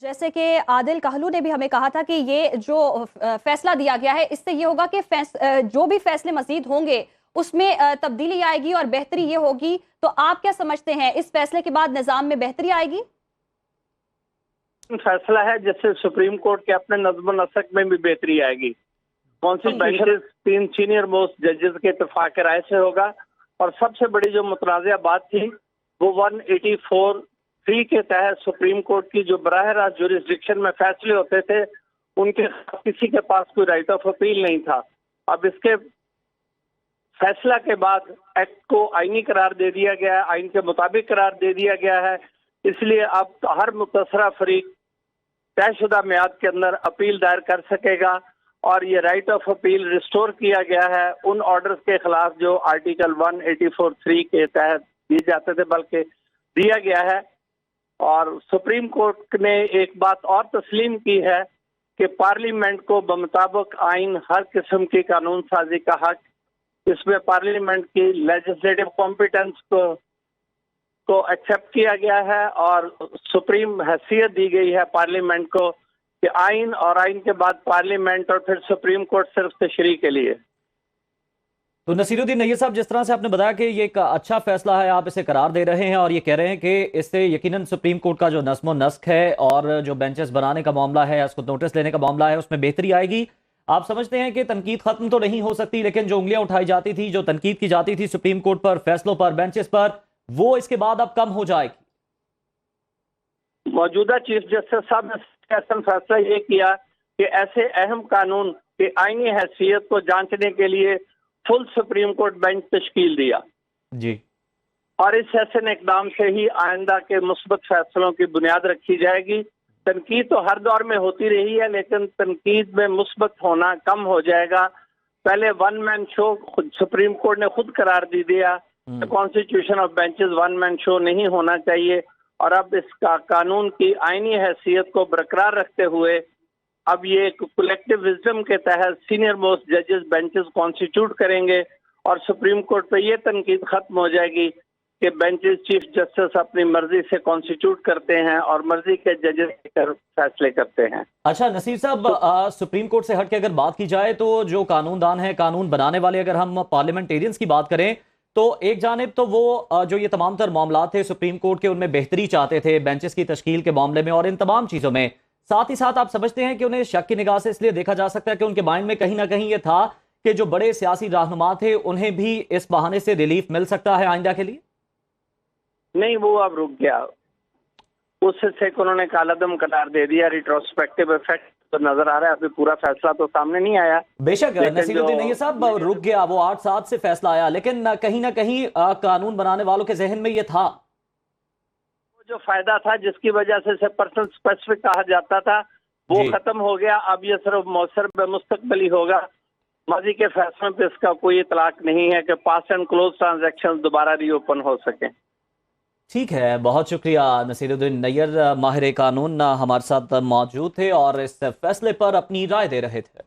जैसे कि आदिल कहलू ने भी हमें कहा था कि ये जो फैसला दिया गया है इससे ये होगा कि जो भी फैसले मजीद होंगे उसमें तब्दीली आएगी और बेहतरी ये होगी। तो आप क्या समझते हैं, इस फैसले के बाद निजाम में बेहतरी आएगी? फैसला है जिससे सुप्रीम कोर्ट के अपने नज़्म नस्क में भी बेहतरी आएगी। कॉन्स्टिट्यूशन 3 सीनियर मोस्ट जजेस के इत्तेफाक राय से होगा। और सबसे बड़ी जो मुतनाज़ा बात थी वो 184(3) के तहत सुप्रीम कोर्ट की जो बराह रास्त जुरिस्डिक्शन में फैसले होते थे उनके किसी के पास कोई राइट ऑफ अपील नहीं था। अब इसके फैसला के बाद एक्ट को आईनी करार दे दिया गया है, आइन के मुताबिक करार दे दिया गया है। इसलिए अब हर मुतसरा फरीक तयशुदा मियाद के अंदर अपील दायर कर सकेगा और ये राइट ऑफ अपील रिस्टोर किया गया है उन ऑर्डर्स के खिलाफ जो आर्टिकल 184(3) के तहत दिए जाते थे, बल्कि दिया गया है। और सुप्रीम कोर्ट ने एक बात और तस्लीम की है कि पार्लियामेंट को बमुताबिक आइन हर किस्म की कानून साजी का हक, इसमें पार्लियामेंट की लेजिस्लेटिव कॉम्पिटेंस को एक्सेप्ट किया गया है और सुप्रीम हैसियत दी गई है पार्लियामेंट को कि आइन और आइन के बाद पार्लियामेंट और फिर सुप्रीम कोर्ट सिर्फ तशरीह के लिए। तो नसीरुद्दीन नैयर साहब, जिस तरह से आपने बताया कि ये एक अच्छा फैसला है, आप इसे करार दे रहे हैं और ये कह रहे हैं कि इससे यकीनन सुप्रीम कोर्ट का जो नज़्म नस्क है और जो बेंचेस बनाने का मामला है, उसको नोटिस लेने का मामला है, उसमें बेहतरी आएगी। आप समझते हैं कि तनकीद खत्म तो नहीं हो सकती, लेकिन जो उंगलियां उठाई जाती थी, जो तनकीद की जाती थी सुप्रीम कोर्ट पर, फैसलों पर, बेंचेस पर, वो इसके बाद अब कम हो जाएगी? मौजूदा चीफ जस्टिस साहब ने फैसला ये किया कि ऐसे अहम कानून की आईनी हैसियत को जांचने के लिए फुल सुप्रीम कोर्ट बेंच तश्कील दिया जी। और इस ऐसे इकदाम से ही आइंदा के मुस्बत फैसलों की बुनियाद रखी जाएगी। तनकीद तो हर दौर में होती रही है, लेकिन तनकीद में मुस्बत होना कम हो जाएगा। पहले one man show supreme court ने खुद करार दे दिया, constitution of benches one man show नहीं होना चाहिए। और अब इसका कानून की आईनी हैसियत को बरकरार रखते हुए अब ये कलेक्टिव विजडम के तहत सीनियर मोस्ट जजेस बेंचेस कॉन्स्टिट्यूट करेंगे और सुप्रीम कोर्ट पे ये तनकीद खत्म हो जाएगी कि बेंचेस चीफ जस्टिस अपनी मर्जी से कॉन्स्टिट्यूट करते हैं और मर्जी के जजेस फैसले करते हैं। अच्छा नसीर साहब, सुप्रीम कोर्ट से हट के अगर बात की जाए तो जो कानूनदान है, कानून बनाने वाले, अगर हम पार्लियामेंटेरियंस की बात करें तो एक जानिब तो वो जो ये तमाम तर मामला थे सुप्रीम कोर्ट के, उनमें बेहतरी चाहते थे बेंचेस की तश्कील के मामले में और इन तमाम चीज़ों में। साथ ही साथ आप समझते हैं कि उन्हें शक की निगाह से इसलिए देखा जा सकता है कि उनके माइंड में कहीं ना कहीं ये था कि जो बड़े सियासी रहनुमा थे उन्हें भी इस बहाने से रिलीफ मिल सकता है आइंदा के लिए? नहीं, वो अब रुक गया, उस हिस्से को उन्होंने कालादम करार दे दिया। रिट्रोस्पेक्टिव इफेक्ट तो नजर आ रहा है, अभी पूरा फैसला तो सामने नहीं आया। बेशक नसीरुद्दीन नैयर साहब, रुक गया, वो 8/7 से फैसला आया, लेकिन कहीं ना कहीं कानून बनाने वालों के जहन में ये था, जो फायदा था जिसकी वजह से पर्सनल स्पेसिफिक कहा जाता था वो खत्म हो गया। अब ये सिर्फ मौसर मुस्तकबली होगा, माजी के फैसलों पे इसका कोई इतलाक नहीं है कि पास एंड क्लोज ट्रांजैक्शन दोबारा रीओपन हो सके। ठीक है, बहुत शुक्रिया नसीरुद्दीन नैयर, माहिर कानून हमारे साथ मौजूद थे और इस फैसले पर अपनी राय दे रहे थे।